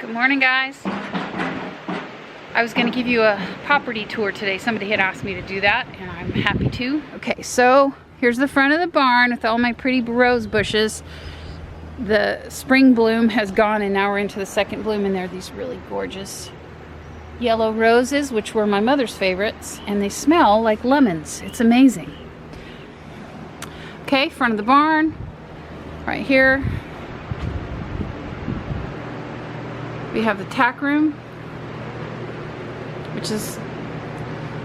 Good morning, guys. I was going to give you a property tour today. Somebody had asked me to do that, and I'm happy to. Okay, so here's the front of the barn with all my pretty rose bushes. The spring bloom has gone, and now we're into the second bloom, and there are these really gorgeous yellow roses, which were my mother's favorites, and they smell like lemons. It's amazing. Okay, front of the barn, right here. We have the tack room, which is,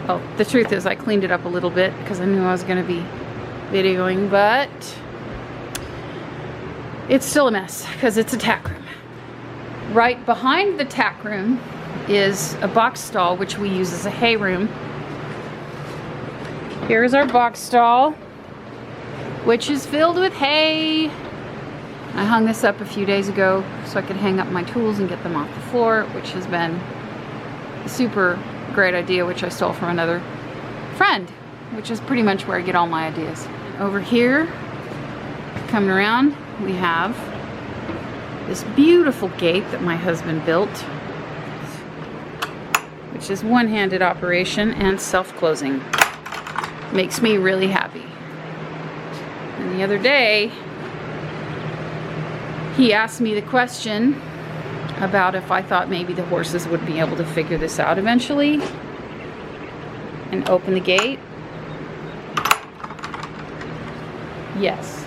well, the truth is I cleaned it up a little bit because I knew I was going to be videoing, but it's still a mess because it's a tack room. Right behind the tack room is a box stall, which we use as a hay room. Here's our box stall, which is filled with hay. I hung this up a few days ago so I could hang up my tools and get them off the floor, which has been a super great idea, which I stole from another friend, which is pretty much where I get all my ideas. Over here, coming around, we have this beautiful gate that my husband built, which is one-handed operation and self-closing. Makes me really happy. And the other day, he asked me the question about if I thought maybe the horses would be able to figure this out eventually and open the gate. Yes,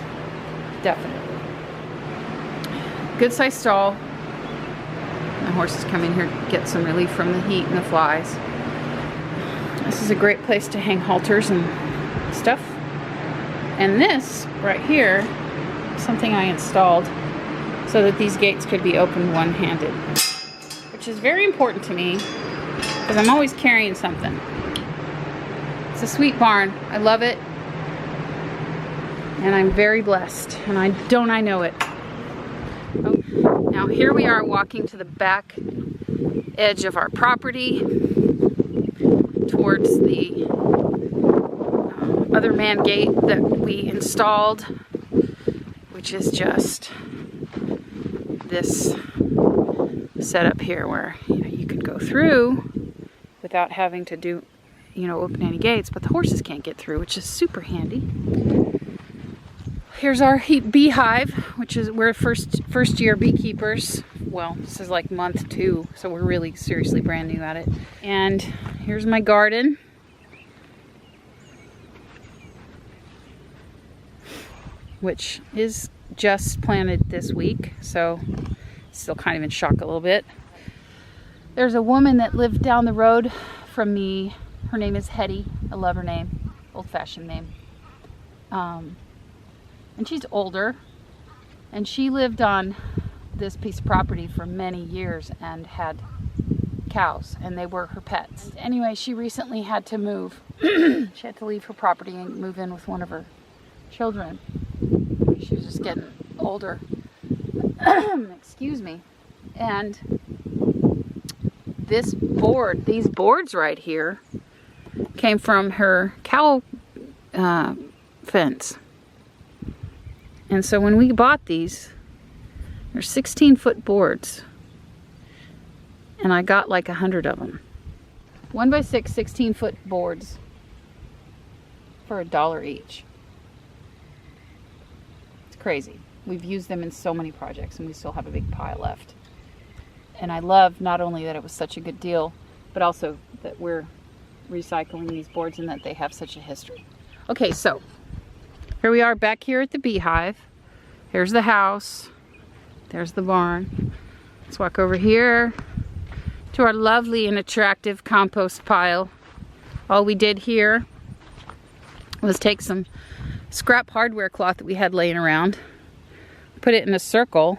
definitely. Good sized stall. My horses come in here to get some relief from the heat and the flies. This is a great place to hang halters and stuff. And this right here, something I installed so that these gates could be opened one-handed, which is very important to me because I'm always carrying something. It's a sweet barn. I love it, and I'm very blessed, and I know it. Oh, now here we are walking to the back edge of our property towards the other man gate that we installed, which is just this setup here where you could go through without having to do, open any gates, but the horses can't get through, which is super handy. Here's our beehive, which is, we're first year beekeepers. Well, this is like month 2, so we're really seriously brand new at it. And here's my garden. Which is just planted this week, so still kind of in shock a little bit. There's a woman that lived down the road from me. Her name is Hetty. I love her name, old-fashioned name. And she's older, and she lived on this piece of property for many years and had cows, and they were her pets. Anyway, she recently had to move. She had to leave her property and move in with one of her children. She was just getting older. Excuse me. And these boards right here came from her cow fence. And so when we bought these, they're 16-foot boards. And I got like 100 of them. 1x6 16-foot boards for $1 each. Crazy. We've used them in so many projects, and we still have a big pile left. And I love not only that it was such a good deal, but also that we're recycling these boards and that they have such a history. Okay, so here we are back here at the beehive. Here's the house. There's the barn. Let's walk over here to our lovely and attractive compost pile. All we did here was take some scrap hardware cloth that we had laying around, put it in a circle,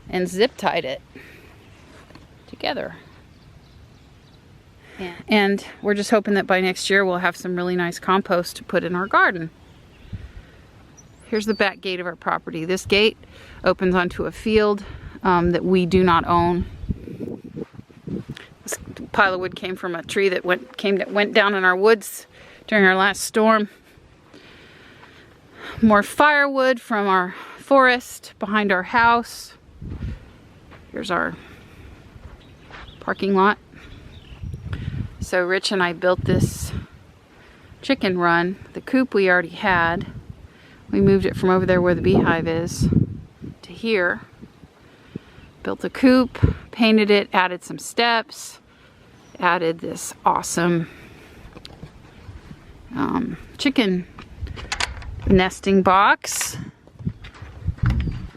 and zip tied it together. And we're just hoping that by next year we'll have some really nice compost to put in our garden. Here's the back gate of our property. This gate opens onto a field that we do not own. This pile of wood came from a tree that went down in our woods during our last storm. More firewood from our forest behind our house. Here's our parking lot. So Rich and I built this chicken run. The coop we already had. We moved it from over there where the beehive is to here. Built a coop, painted it, added some steps, added this awesome chicken nesting box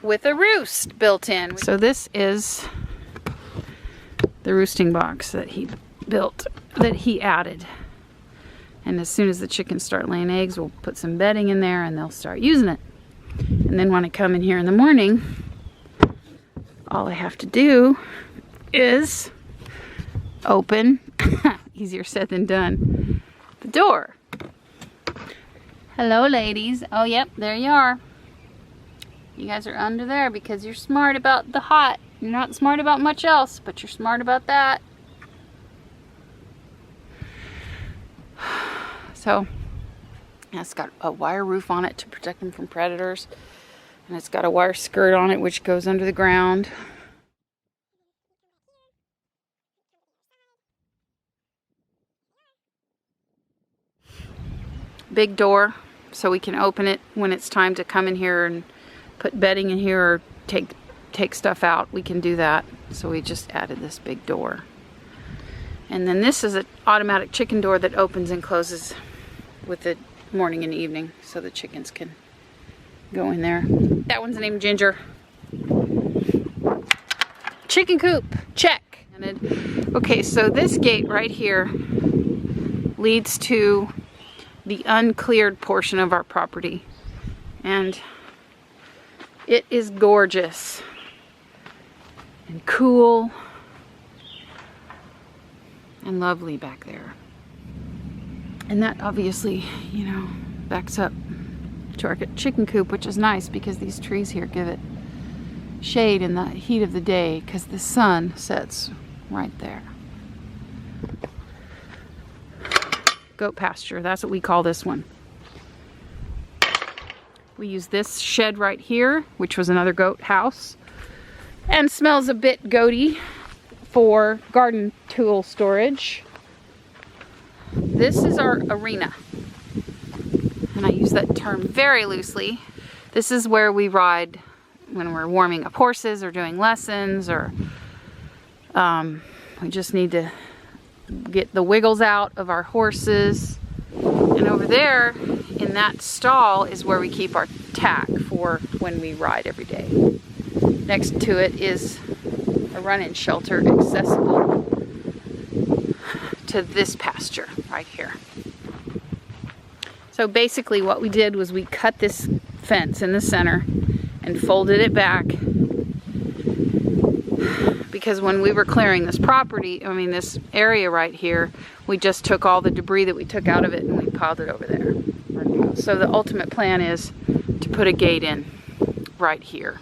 with a roost built in. So this is the roosting box that he built, that he added. And as soon as the chickens start laying eggs, we'll put some bedding in there and they'll start using it. And then when I come in here in the morning, all I have to do is open, easier said than done, the door. Hello, ladies. Oh, yep, there you are. You guys are under there because you're smart about the hot. You're not smart about much else, but you're smart about that. So, it's got a wire roof on it to protect them from predators. And it's got a wire skirt on it which goes under the ground. Big door, so we can open it when it's time to come in here and put bedding in here or take stuff out. We can do that. So we just added this big door. And then this is an automatic chicken door that opens and closes with the morning and evening, so the chickens can go in there. That one's named Ginger. Chicken coop, check. Okay, so this gate right here leads to the uncleared portion of our property. And it is gorgeous and cool and lovely back there. And that obviously, you know, backs up to our chicken coop, which is nice because these trees here give it shade in the heat of the day because the sun sets right there. Goat pasture, that's what we call this one. We use this shed right here, which was another goat house, and smells a bit goaty for garden tool storage. This is our arena, and I use that term very loosely. This is where we ride when we're warming up horses or doing lessons, or we just need to get the wiggles out of our horses. And over there in that stall is where we keep our tack for when we ride every day. Next to it is a run-in shelter accessible to this pasture right here. So basically what we did was we cut this fence in the center and folded it back, because when we were clearing this property, I mean this area right here, we just took all the debris that we took out of it and we piled it over there. So the ultimate plan is to put a gate in right here.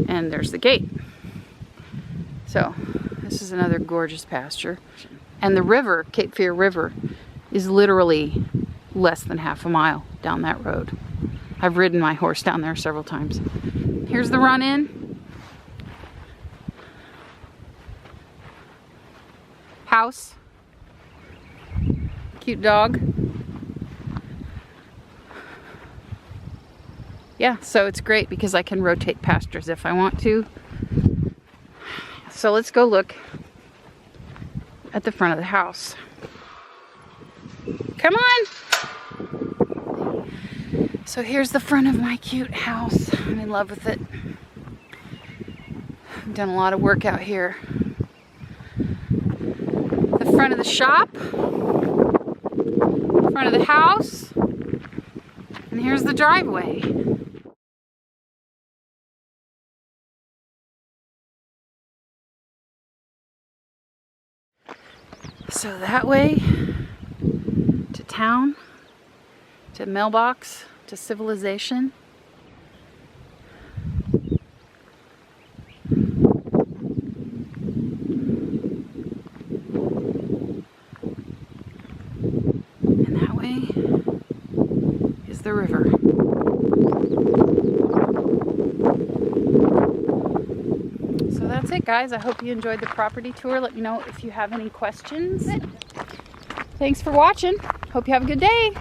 And there's the gate. So this is another gorgeous pasture. And the river, Cape Fear River, is literally less than half a mile down that road. I've ridden my horse down there several times. Here's the run-in. House. Cute dog. Yeah, so it's great because I can rotate pastures if I want to. So let's go look at the front of the house. Come on! So here's the front of my cute house. I'm in love with it. I've done a lot of work out here. The front of the shop. Front of the house. And here's the driveway. So that way, to town, to mailbox, to civilization. And that way is the river. So that's it, guys. I hope you enjoyed the property tour. Let me know if you have any questions. Thanks for watching. Hope you have a good day.